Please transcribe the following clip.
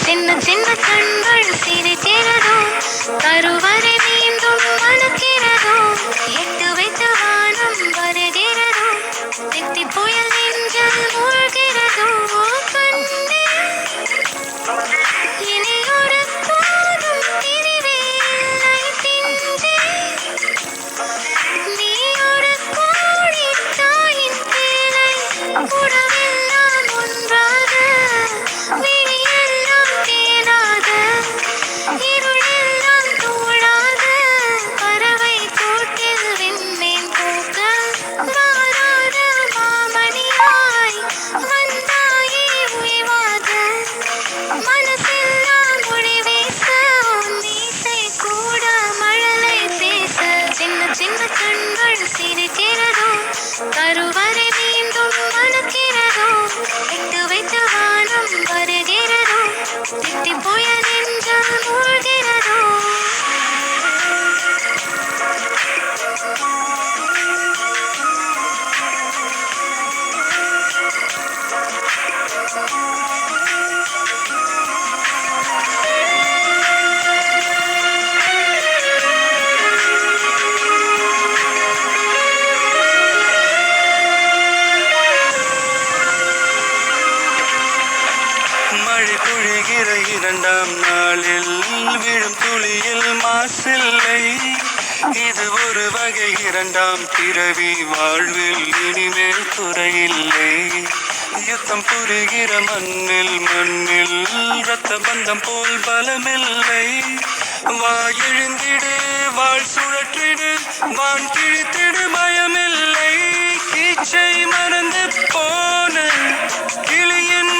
சின்ன சின்ன கண்கள் சிரிக்கிறதோ, கருவறை மீண்டும் மணக்கிறதோ, எட்டு வைத்த வானம் வருகிறதோ, திட்டி புயல் நெஞ்சில் மூழ்கிறதோ. கண்ணே இனி ஒரு போதும் பிரிவே இல்லை பின்றே, நீ ஒரு கோடி தாயின் பிள்ளை, உடவெல்லாம் ஒன்றாக, விழியெல்லாம் தேனாக, இருளெல்லாம் தூளாக, பறவை கூட்டில் விண்மீன் பூக்க, மாறாத மாமணியாய் வந்தாயே உய்வாக, மனசெல்லாம் மொழி வீச, உன் மீசை கூட மழலை பேச. சின்ன சின்ன கண்கள் சிரிக்கிறதோ, கருவறை மீண்டும் மணக்கிறதோ, எட்டு வைத்த வானம் வருகிறதோ, திட்டி புயல் நெஞ்சில் மூழ்கிறதோ. மழை பொழிகிற இரண்டாம் நாளில் விழும் துளியில் மாசில்லை. இது ஒரு வகை இரண்டாம் பிறவி, வாழ்வில் இனிமேல் குறையில்லை. யுத்தம் புரிகிற மண்ணில் இரத்த பந்தம் போல் பலமில்லை. வா எழுந்திடு, வாழ் சுழற்றிடு, வான் கிழித்திடு, பயமில்லை. கீச்சை மறந்து போன கிளியின்